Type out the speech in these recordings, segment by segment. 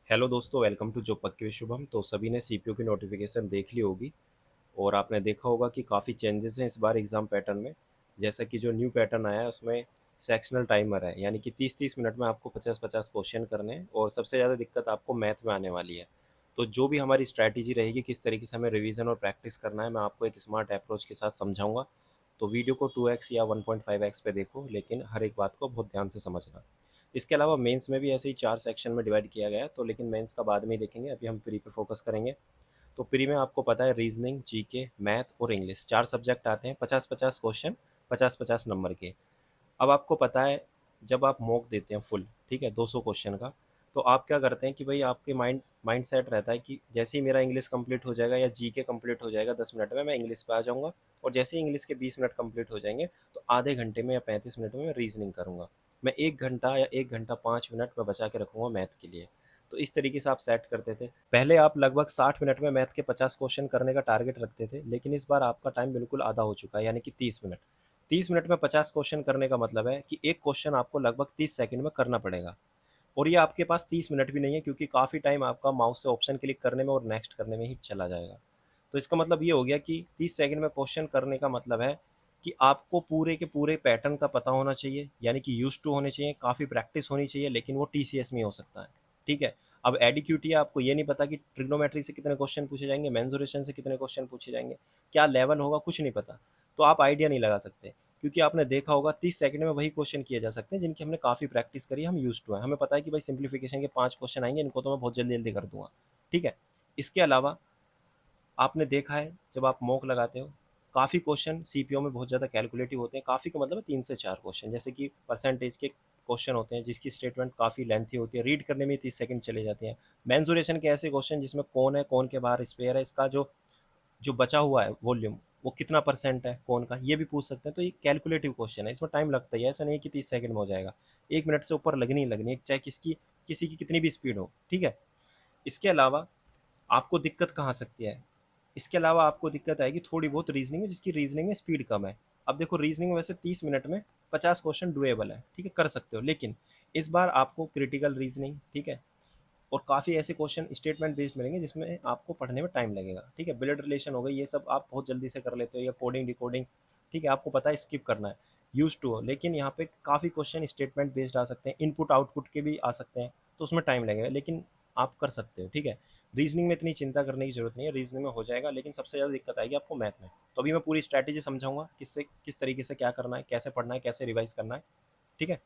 Hello दोस्तों, welcome to जो पक्की शुभम। तो सभी ने सीपीयू की नोटिफिकेशन देख ली होगी और आपने देखा होगा कि काफ़ी चेंजेस हैं इस बार एग्ज़ाम पैटर्न में। जैसा कि जो न्यू पैटर्न आया है उसमें सेक्शनल टाइमर है, यानी कि 30-30 मिनट में आपको 50-50 क्वेश्चन करने हैं और सबसे ज़्यादा दिक्कत आपको मैथ में आने वाली है। तो जो भी हमारी स्ट्रैटेजी रहेगी, किस तरीके से हमें रिवीजन और प्रैक्टिस करना है, मैं आपको एक स्मार्ट अप्रोच के साथ समझाऊंगा। तो वीडियो को 2x या 1.5x पे देखो, लेकिन हर एक बात को बहुत ध्यान से समझना। इसके अलावा मेंस में भी ऐसे ही 4 सेक्शन में डिवाइड किया गया है, तो लेकिन मेंस का बाद में ही देखेंगे, अभी हम प्री पे फोकस करेंगे। तो प्री में आपको पता है रीजनिंग, जीके, मैथ और इंग्लिश 4 सब्जेक्ट आते हैं, 50-50 क्वेश्चन, 50-50 नंबर के। अब आपको पता है, जब आप मॉक देते हैं फुल, ठीक है, 200 क्वेश्चन का, तो आप क्या करते हैं कि भाई आपके माइंड सेट रहता है कि जैसे ही मेरा इंग्लिश कंप्लीट हो जाएगा या जीके कंप्लीट हो जाएगा 10 मिनट में, मैं इंग्लिश पे आ जाऊंगा। और जैसे ही इंग्लिश के 20 मिनट कंप्लीट हो जाएंगे तो आधे घंटे में या 35 मिनट में मैं रीजनिंग करूंगा। मैं 1 घंटा या 1 घंटा 5 मिनट में बचा के रखूंगा मैथ के लिए। तो इस तरीके से आप सेट करते थे। पहले आप लगभग 60 मिनट में मैथ के 50 क्वेश्चन करने का टारगेट रखते थे, लेकिन इस बार आपका टाइम बिल्कुल आधा हो चुका है, यानी कि 30 मिनट। 30 मिनट में 50 क्वेश्चन करने का मतलब है कि एक क्वेश्चन आपको लगभग 30 सेकंड में करना पड़ेगा। और ये आपके पास 30 मिनट भी नहीं है, क्योंकि काफ़ी टाइम आपका माउस से ऑप्शन क्लिक करने में और नेक्स्ट करने में ही चला जाएगा। तो इसका मतलब ये हो गया कि 30 सेकंड में क्वेश्चन करने का मतलब है कि आपको पूरे के पूरे पैटर्न का पता होना चाहिए, यानी कि यूज टू होने चाहिए, काफ़ी प्रैक्टिस होनी चाहिए, लेकिन वो टीसीएस में हो सकता है। ठीक है। अब एडिक्यूटी है, आपको ये नहीं पता कि ट्रिग्नोमेट्री से कितने क्वेश्चन पूछे जाएंगे, मेंसुरेशन से कितने क्वेश्चन पूछे जाएंगे, क्या लेवल होगा, कुछ नहीं पता। तो आप आइडिया नहीं लगा सकते, क्योंकि आपने देखा होगा 30 सेकंड में वही क्वेश्चन किए जा सकते हैं जिनकी हमने काफ़ी प्रैक्टिस करी है, हम यूज टू है, हमें पता है कि भाई सिंप्लीफिकेशन के 5 क्वेश्चन आएंगे, इनको तो मैं बहुत जल्दी जल्दी कर दूंगा। ठीक है। इसके अलावा आपने देखा है, जब आप मॉक लगाते हो, काफ़ी क्वेश्चन सीपीओ में बहुत ज़्यादा कैलकुलेटिव होते हैं। काफ़ी का मतलब है 3 से 4 क्वेश्चन, जैसे कि परसेंटेज के क्वेश्चन होते हैं जिसकी स्टेटमेंट काफ़ी लेंथी होती है, रीड करने में 30 सेकंड चले जाते हैं। मेंसुरेशन के ऐसे क्वेश्चन जिसमें कौन है, कौन के बाहर स्पेयर है, इसका जो जो बचा हुआ है वॉल्यूम, वो कितना परसेंट है कौन का, ये भी पूछ सकते हैं। तो ये कैलकुलेटिव क्वेश्चन है, इसमें टाइम लगता है, ऐसा नहीं है कि 30 सेकंड में हो जाएगा। 1 मिनट से ऊपर लगनी ही लगनी है, चाहे किसी की कितनी भी स्पीड हो। ठीक है। इसके अलावा आपको दिक्कत कहाँ सकती है, इसके अलावा आपको दिक्कत आएगी थोड़ी बहुत रीजनिंग में, जिसकी रीजनिंग में स्पीड कम है। अब देखो, रीजनिंग में वैसे 30 मिनट में 50 क्वेश्चन डुएबल है, ठीक है, कर सकते हो, लेकिन इस बार आपको क्रिटिकल रीजनिंग, ठीक है, और काफ़ी ऐसे क्वेश्चन स्टेटमेंट बेस्ड मिलेंगे जिसमें आपको पढ़ने में टाइम लगेगा। ठीक है। ब्लड रिलेशन हो गई, ये सब आप बहुत जल्दी से कर लेते हो, या कोडिंग डिकोडिंग, ठीक है, आपको पता है स्किप करना है, यूज टू हो। लेकिन यहाँ पे काफ़ी क्वेश्चन स्टेटमेंट बेस्ड आ सकते हैं, इनपुट आउटपुट के भी आ सकते हैं, तो उसमें टाइम लगेगा, लेकिन आप कर सकते हो। ठीक है। रीजनिंग में इतनी चिंता करने की जरूरत नहीं है, रीजनिंग में हो जाएगा, लेकिन सबसे ज़्यादा दिक्कत आएगी आपको मैथ में। तो अभी मैं पूरी स्ट्रैटेजी समझाऊंगा, किससे किस तरीके से क्या करना है, कैसे पढ़ना है, कैसे रिवाइज करना है। ठीक है।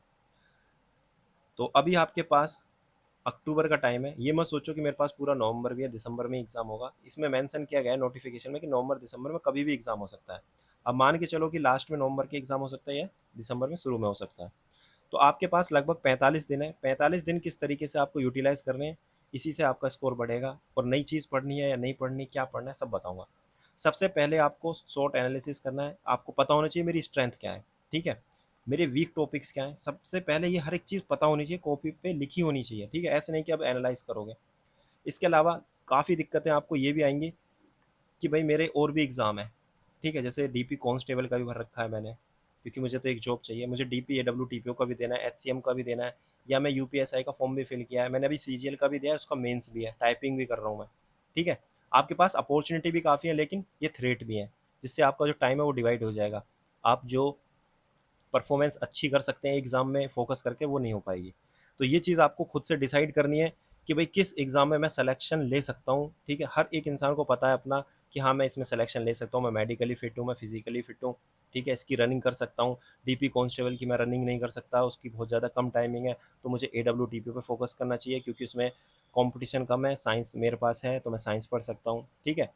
तो अभी आपके पास अक्टूबर का टाइम है, ये मत सोचो कि मेरे पास पूरा नवंबर भी है, दिसंबर में एग्जाम होगा। इसमें मेंशन किया गया है नोटिफिकेशन में कि नवंबर दिसंबर में कभी भी एग्जाम हो सकता है। अब मान के चलो कि लास्ट में नवंबर के एग्जाम हो सकता है या दिसंबर में शुरू में हो सकता है। तो आपके पास लगभग 45 दिन है। 45 दिन किस तरीके से आपको यूटिलाइज करने हैं, इसी से आपका स्कोर बढ़ेगा। और नई चीज़ पढ़नी है या नहीं पढ़नी, क्या पढ़ना है, सब बताऊंगा। सबसे पहले आपको शॉर्ट एनालिसिस करना है, आपको पता होना चाहिए मेरी स्ट्रेंथ क्या है। ठीक है। मेरे वीक टॉपिक्स क्या हैं, सबसे पहले ये हर एक चीज़ पता होनी चाहिए, कॉपी पे लिखी होनी चाहिए। ठीक है। ऐसे नहीं कि अब एनालाइज करोगे। इसके अलावा काफ़ी दिक्कतें आपको ये भी आएंगी कि भाई मेरे और भी एग्ज़ाम है। ठीक है। जैसे डीपी कांस्टेबल का भी भर रखा है मैंने, क्योंकि मुझे तो एक जॉब चाहिए। मुझे डीपी एडब्ल्यू टीपीओ का भी देना है, एचसीएम का भी देना है, या मैं यूपीएसआई का फॉर्म भी फिल किया है मैंने, अभी सीजीएल का भी दिया है, उसका मेंस भी है, टाइपिंग भी कर रहा हूँ मैं। ठीक है। आपके पास अपॉर्चुनिटी भी काफ़ी है, लेकिन ये थ्रेट भी है, जिससे आपका जो टाइम है वो डिवाइड हो जाएगा। आप जो परफॉर्मेंस अच्छी कर सकते हैं एग्ज़ाम में फोकस करके, वो नहीं हो पाएगी। तो ये चीज़ आपको खुद से डिसाइड करनी है कि भाई किस एग्ज़ाम में मैं सिलेक्शन ले सकता हूँ। ठीक है। हर एक इंसान को पता है अपना कि हाँ, मैं इसमें सिलेक्शन ले सकता हूँ, मैं मेडिकली फिट हूँ, मैं फिजिकली फिट हूँ। ठीक है। इसकी रनिंग कर सकता हूँ। डीपी कांस्टेबल की मैं रनिंग नहीं कर सकता, उसकी बहुत ज़्यादा कम टाइमिंग है, तो मुझे एडब्ल्यू टीपी पे फोकस करना चाहिए, क्योंकि उसमें कंपटीशन कम है, साइंस मेरे पास है तो मैं साइंस पढ़ सकता हूँ। ठीक है।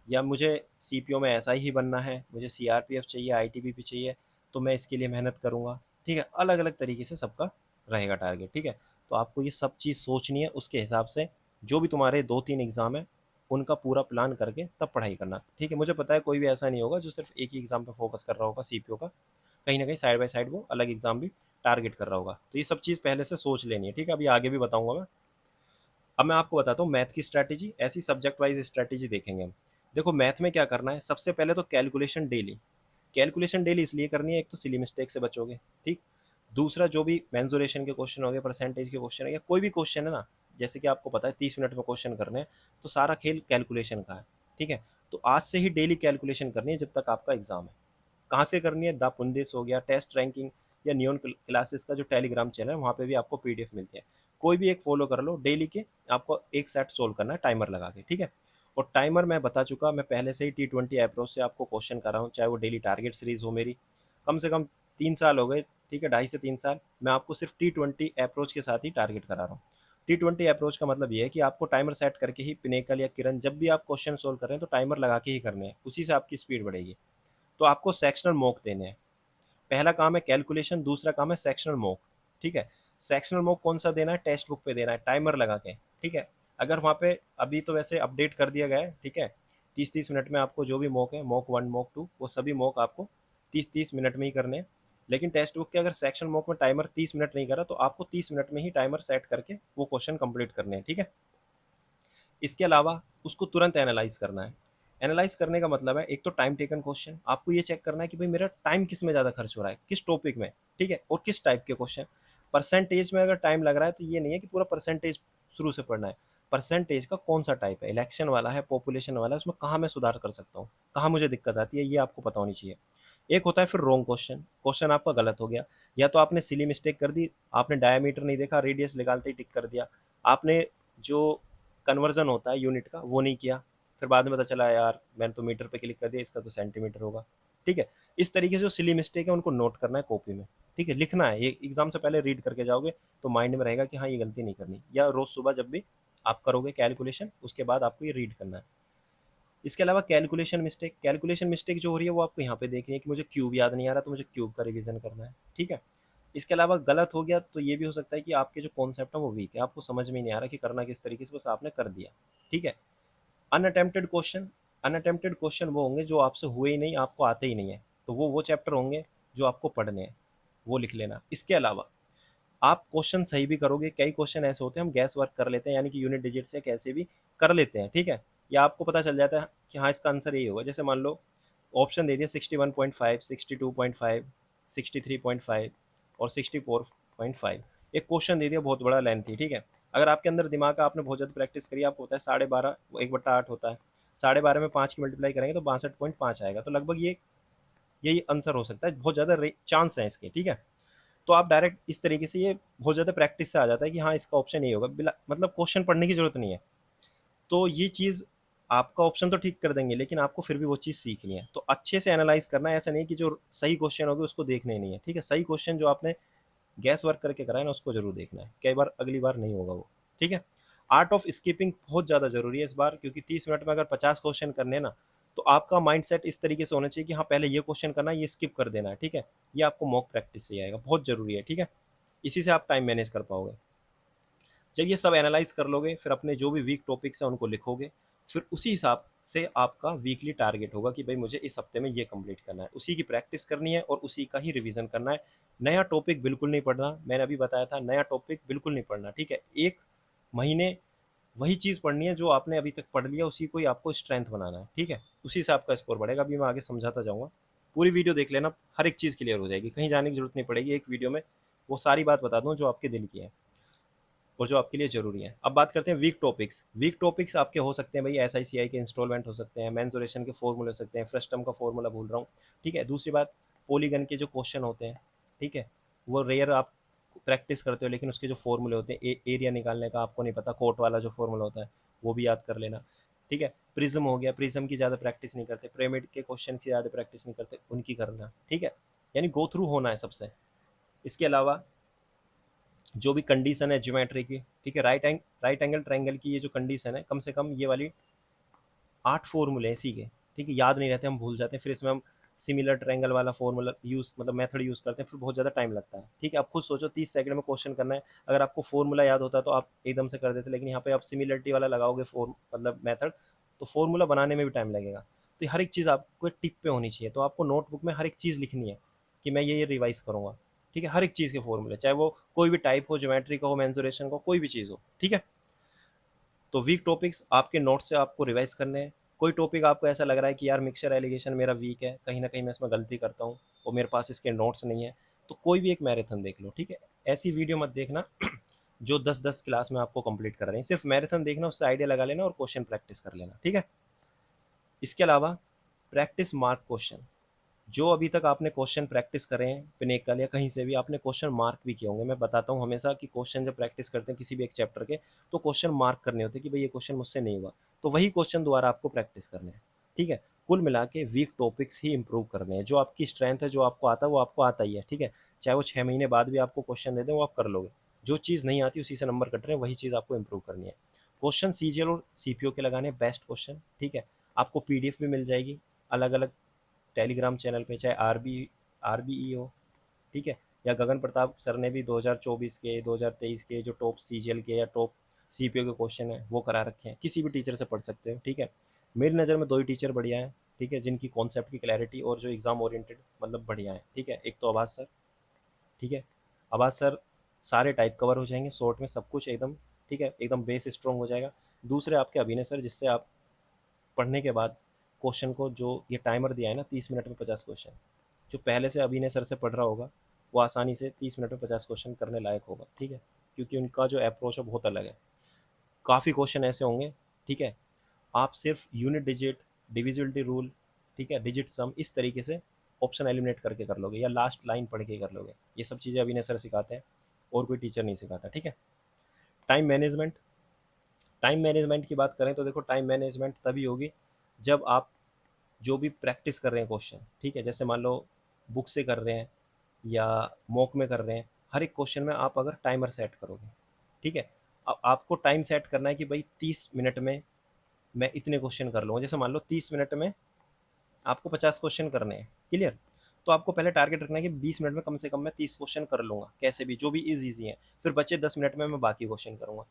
या मुझे सीपीओ में ऐसा ही बनना है, मुझे सीआरपीएफ चाहिए, आईटीबीपी चाहिए, तो मैं इसके लिए मेहनत करूँगा। ठीक है। अलग अलग तरीके से सबका रहेगा टारगेट। ठीक है। तो आपको ये सब चीज़ सोचनी है, उसके हिसाब से जो भी तुम्हारे 2-3 एग्ज़ाम है उनका पूरा प्लान करके तब पढ़ाई करना। ठीक है। मुझे पता है कोई भी ऐसा नहीं होगा जो सिर्फ एक ही एग्ज़ाम पे फोकस कर रहा होगा सीपीओ का, कहीं ना कहीं साइड बाय साइड वो अलग एग्ज़ाम भी टारगेट कर रहा होगा। तो ये सब चीज़ पहले से सोच लेनी है। ठीक है। अभी आगे भी बताऊंगा मैं। अब मैं आपको बताता हूँ मैथ की स्ट्रैटेजी, ऐसी सब्जेक्ट वाइज स्ट्रैटेजी देखेंगे हम। देखो, मैथ में क्या करना है, सबसे पहले तो कैलकुलेशन डेली। कैलकुलेशन डेली इसलिए करनी है, एक तो सिली मिस्टेक से बचोगे। ठीक। दूसरा, जो भी मेंसुरेशन के क्वेश्चन हो गए, परसेंटेज के क्वेश्चन है, या कोई भी क्वेश्चन है ना, जैसे कि आपको पता है 30 मिनट में क्वेश्चन करने हैं, तो सारा खेल कैलकुलेशन का है, ठीक है? तो आज से ही डेली कैलकुलेशन करनी है जब तक आपका एग्ज़ाम है। कहाँ से करनी है? द पुंदेस हो गया, टेस्ट रैंकिंग या नियॉन क्लासेस का जो टेलीग्राम चैनल है वहाँ पे भी आपको पीडीएफ मिलती है। कोई भी एक फॉलो कर लो डेली के, आपको एक सेट सोल्व करना है टाइमर लगा के, ठीक है? और टाइमर मैं बता चुका, मैं पहले से ही T20 अप्रोच से आपको क्वेश्चन कर रहा हूँ, चाहे वो डेली टारगेट सीरीज हो मेरी, कम से कम 3 साल हो गए, ठीक है, 2.5 से 3 साल मैं आपको सिर्फ T20 अप्रोच के साथ ही टारगेट करा रहा हूँ। T20 अप्रोच का मतलब ये है कि आपको टाइमर सेट करके ही पिनेकल या किरण जब भी आप क्वेश्चन सोल्व कर रहे हैं तो टाइमर लगा के ही करने हैं, उसी से आपकी स्पीड बढ़ेगी। तो आपको सेक्शनल मॉक देने हैं। पहला काम है कैलकुलेशन, दूसरा काम है सेक्शनल मॉक, ठीक है? सेक्शनल मॉक कौन सा देना है? टेक्स्ट बुक पे देना है टाइमर लगा के, ठीक है? अगर वहाँ पे अभी तो वैसे अपडेट कर दिया गया है, ठीक है? 30-30 मिनट में आपको जो भी मॉक है, मॉक 1 मॉक 2 वो सभी मॉक आपको 30-30 मिनट में ही करने हैं। लेकिन टेक्स्ट बुक के अगर सेक्शन मॉक में टाइमर 30 मिनट नहीं करा तो आपको 30 मिनट में ही टाइमर सेट करके वो क्वेश्चन कंप्लीट करने हैं, ठीक है? इसके अलावा उसको तुरंत एनालाइज करना है। एनालाइज करने का मतलब है, एक तो टाइम टेकन क्वेश्चन, आपको ये चेक करना है कि भाई मेरा टाइम किस में ज़्यादा खर्च हो रहा है, किस टॉपिक में, ठीक है, और किस टाइप के क्वेश्चन। परसेंटेज में अगर टाइम लग रहा है तो ये नहीं है कि पूरा परसेंटेज शुरू से पढ़ना है। परसेंटेज का कौन सा टाइप है, इलेक्शन वाला है, पॉपुलेशन वाला है, उसमें कहाँ मैं सुधार कर सकता हूँ, कहाँ मुझे दिक्कत आती है, ये आपको पता होनी चाहिए। एक होता है फिर रॉन्ग क्वेश्चन, क्वेश्चन आपका गलत हो गया, या तो आपने सिली मिस्टेक कर दी, आपने डायमीटर नहीं देखा, रेडियस निकालते ही टिक कर दिया, आपने जो कन्वर्जन होता है यूनिट का वो नहीं किया, फिर बाद में पता चला यार मैंने तो मीटर पे क्लिक कर दिया, इसका तो सेंटीमीटर होगा, ठीक है? इस तरीके से जो सिली मिस्टेक है उनको नोट करना है कॉपी में, ठीक है, लिखना है, ये एग्जाम से पहले रीड करके जाओगे तो माइंड में रहेगा कि हाँ ये गलती नहीं करनी, या रोज सुबह जब भी आप करोगे कैलकुलेशन उसके बाद आपको ये रीड करना है। इसके अलावा कैलकुलेशन मिस्टेक जो हो रही है वो आपको यहाँ पे देखनी है कि मुझे क्यूब याद नहीं आ रहा तो मुझे क्यूब का रिवीजन करना है, ठीक है? इसके अलावा गलत हो गया तो ये भी हो सकता है कि आपके जो कॉन्सेप्ट है वो वीक है, आपको समझ में नहीं आ रहा कि करना किस तरीके से, बस आपने कर दिया, ठीक है? अनअटेम्प्टेड क्वेश्चन, अनअटेम्प्टेड क्वेश्चन वो होंगे जो आपसे हुए ही नहीं, आपको आते ही नहीं है, तो वो चैप्टर होंगे जो आपको पढ़ने हैं, वो लिख लेना। इसके अलावा आप क्वेश्चन सही भी करोगे, कई क्वेश्चन ऐसे होते हैं हम गैस वर्क कर लेते हैं, यानी कि यूनिट डिजिट से कैसे भी कर लेते हैं, ठीक है? या आपको पता चल जाता है कि हाँ इसका आंसर यही होगा, जैसे मान लो ऑप्शन दे दिया 61.5, 62.5, 63.5 और 64.5, एक क्वेश्चन दे दिया बहुत बड़ा लेंथी, ठीक है? अगर आपके अंदर दिमाग का, आपने बहुत ज़्यादा प्रैक्टिस करी, आपको होता है 12.5, 1/8 होता है, 12.5 में 5 की मल्टीप्लाई करेंगे तो 62.5 आएगा, तो लगभग ये यही आंसर हो सकता है, बहुत ज़्यादा चांस है इसके, ठीक है? तो आप डायरेक्ट इस तरीके से, ये बहुत ज़्यादा प्रैक्टिस से आ जाता है कि हाँ इसका ऑप्शन यही होगा, बिला मतलब क्वेश्चन पढ़ने की जरूरत नहीं है। तो ये चीज़ आपका ऑप्शन तो ठीक कर देंगे, लेकिन आपको फिर भी वो चीज़ सीखनी है, तो अच्छे से एनालाइज करना है, ऐसा नहीं कि जो सही क्वेश्चन होगे उसको देखना ही नहीं है, ठीक है? सही क्वेश्चन जो आपने गैस वर्क करके करा है ना उसको जरूर देखना है, कई बार अगली बार नहीं होगा वो, ठीक है? आर्ट ऑफ स्किपिंग बहुत ज़्यादा जरूरी है इस बार, क्योंकि 30 मिनट में अगर 50 क्वेश्चन करने हैं ना, तो आपका माइंड सेट इस तरीके से होना चाहिए कि हाँ पहले ये क्वेश्चन करना है, ये स्किप कर देना है, ठीक है? ये आपको मॉक प्रैक्टिस से ही आएगा, बहुत जरूरी है, ठीक है? इसी से आप टाइम मैनेज कर पाओगे। जब ये सब एनालाइज कर लोगे, फिर अपने जो भी वीक टॉपिक्स हैं उनको लिखोगे, फिर उसी हिसाब से आपका वीकली टारगेट होगा कि भाई मुझे इस हफ्ते में ये कंप्लीट करना है, उसी की प्रैक्टिस करनी है और उसी का ही रिवीजन करना है। नया टॉपिक बिल्कुल नहीं पढ़ना, मैंने अभी बताया था, नया टॉपिक बिल्कुल नहीं पढ़ना, ठीक है? एक महीने वही चीज़ पढ़नी है जो आपने अभी तक पढ़ लिया, उसी को ही आपको स्ट्रेंथ बनाना है, ठीक है? उसी से आपका स्कोर बढ़ेगा। अभी मैं आगे समझाता जाऊँगा, पूरी वीडियो देख लेना, हर एक चीज़ क्लियर हो जाएगी, कहीं जाने की जरूरत नहीं पड़ेगी, एक वीडियो में वो सारी बात बता दूँ जो आपके दिल की है और जो आपके लिए ज़रूरी है। अब बात करते हैं वीक टॉपिक्स। वीक टॉपिक्स आपके हो सकते हैं भाई एसआईसीआई के इंस्टॉलमेंट हो सकते हैं, मेंसुरेशन के फॉर्मूले हो सकते हैं, फ्रस्टम का फॉर्मूला भूल रहा हूँ, ठीक है? दूसरी बात, पॉलीगन के जो क्वेश्चन होते हैं, ठीक है? वो रेयर आप प्रैक्टिस करते हो, लेकिन उसके जो फॉर्मूले होते हैं, एरिया निकालने का आपको नहीं पता, कोट वाला जो फॉर्मूला होता है वो भी याद कर लेना, ठीक है? प्रिज्म हो गया, प्रिज्म की ज़्यादा प्रैक्टिस नहीं करते, पिरामिड के क्वेश्चन की ज़्यादा प्रैक्टिस नहीं करते, उनकी करना, ठीक है? यानी गो थ्रू होना है सबसे। इसके अलावा जो भी कंडीशन है ज्योमेट्री की, ठीक है, राइट एंगल ट्रायंगल की ये जो कंडीशन है, कम से कम ये वाली 8 फॉर्मूले इसी के, ठीक है, याद नहीं रहते, हम भूल जाते हैं, फिर इसमें हम सिमिलर ट्रायंगल वाला फॉर्मूला यूज़, मतलब मेथड यूज़ करते हैं, फिर बहुत ज़्यादा टाइम लगता है, ठीक है? आप खुद सोचो 30 सेकंड में क्वेश्चन करना है, अगर आपको फॉर्मूला याद होता तो आप एकदम से कर देते, लेकिन यहाँ पे आप सिमिलरिटी वाला लगाओगे फॉर्म मतलब मेथड, तो फॉर्मूला बनाने में भी टाइम लगेगा। तो हर एक चीज़ आपको एक टिप पे होनी चाहिए, तो आपको नोटबुक में हर एक चीज़ लिखनी है कि मैं ये रिवाइज करूँगा, ठीक है? हर एक चीज़ के फॉर्मूले, चाहे वो कोई भी टाइप हो, ज्योमेट्री का हो, मेंसुरेशन का हो, कोई भी चीज़ हो, ठीक है? तो वीक टॉपिक्स आपके नोट्स से आपको रिवाइज करने हैं। कोई टॉपिक आपको ऐसा लग रहा है कि यार मिक्सचर एलिगेशन मेरा वीक है, कहीं ना कहीं मैं इसमें गलती करता हूँ और मेरे पास इसके नोट्स नहीं है, तो कोई भी एक मैराथन देख लो, ठीक है? ऐसी वीडियो मत देखना जो 10-10 क्लास में आपको कंप्लीट कर रहे हैं। सिर्फ मैराथन देखना, उससे आइडिया लगा लेना और क्वेश्चन प्रैक्टिस कर लेना, ठीक है। इसके अलावा प्रैक्टिस मार्क क्वेश्चन, जो अभी तक आपने क्वेश्चन प्रैक्टिस करे हैं पिनेकल या कहीं से भी, आपने क्वेश्चन मार्क भी किए होंगे। मैं बताता हूँ हमेशा कि क्वेश्चन जब प्रैक्टिस करते हैं किसी भी एक चैप्टर के, तो क्वेश्चन मार्क करने होते हैं कि भाई ये क्वेश्चन मुझसे नहीं हुआ, तो वही क्वेश्चन दोबारा आपको प्रैक्टिस करने हैं, ठीक है। कुल मिला के वीक टॉपिक्स ही इंप्रूव करने हैं। जो आपकी स्ट्रेंथ है, जो आपको आता है वो आपको आता ही है, ठीक है। चाहे वो 6 महीने बाद भी आपको क्वेश्चन दे दें, वो आप कर लोगे। जो चीज़ नहीं आती उसी से नंबर कट रहे हैं, वही चीज़ आपको इंप्रूव करनी है। क्वेश्चन सीजीएल और सीपीओ के लगाने हैं बेस्ट क्वेश्चन, ठीक है। आपको पीडीएफ भी मिल जाएगी अलग अलग टेलीग्राम चैनल पे, चाहे आरबीई हो, ठीक है, या गगन प्रताप सर ने भी 2024 के 2023 के जो टॉप सीजीएल के या टॉप सीपीओ के क्वेश्चन है वो करा रखे हैं। किसी भी टीचर से पढ़ सकते हो, ठीक है। मेरी नज़र में दो ही टीचर बढ़िया हैं, ठीक है, जिनकी कॉन्सेप्ट की क्लैरिटी और जो एग्जाम ओरिएंटेड मतलब बढ़िया है, ठीक है। एक तो आवाज़ सर, ठीक है। आवाज़ सर सारे टाइप कवर हो जाएंगे शॉर्ट में, सब कुछ एकदम, ठीक है, एकदम बेस स्ट्रॉन्ग हो जाएगा। दूसरे आपके अभिनय सर, जिससे आप पढ़ने के बाद क्वेश्चन को, जो ये टाइमर दिया है ना 30 मिनट में 50 क्वेश्चन, जो पहले से अभिनय सर से पढ़ रहा होगा वो आसानी से 30 मिनट में 50 क्वेश्चन करने लायक होगा, ठीक है। क्योंकि उनका जो अप्रोच है बहुत अलग है। काफ़ी क्वेश्चन ऐसे होंगे, ठीक है। आप सिर्फ यूनिट डिजिट, डिविजिबिलिटी रूल, ठीक है, डिजिट सम, इस तरीके से ऑप्शन एलिमिनेट करके कर लोगे या लास्ट लाइन पढ़ के कर लोगे। ये सब चीज़ें अभिनय सर सिखाते हैं और कोई टीचर नहीं सिखाता, ठीक है। टाइम मैनेजमेंट, टाइम मैनेजमेंट की बात करें तो देखो टाइम मैनेजमेंट तभी होगी जब आप जो भी प्रैक्टिस कर रहे हैं क्वेश्चन, ठीक है, जैसे मान लो बुक से कर रहे हैं या मॉक में कर रहे हैं, हर एक क्वेश्चन में आप अगर टाइमर सेट करोगे, ठीक है। अब आपको टाइम सेट करना है कि भाई 30 मिनट में मैं इतने क्वेश्चन कर लूँगा। जैसे मान लो 30 मिनट में आपको 50 क्वेश्चन करने हैं, क्लियर। तो आपको पहले टारगेट रखना है कि 20 मिनट में कम से कम मैं 30 क्वेश्चन कर लूँगा, कैसे भी, जो भी ईजी हैं। फिर बचे 10 मिनट में मैं बाकी क्वेश्चन करूँगा।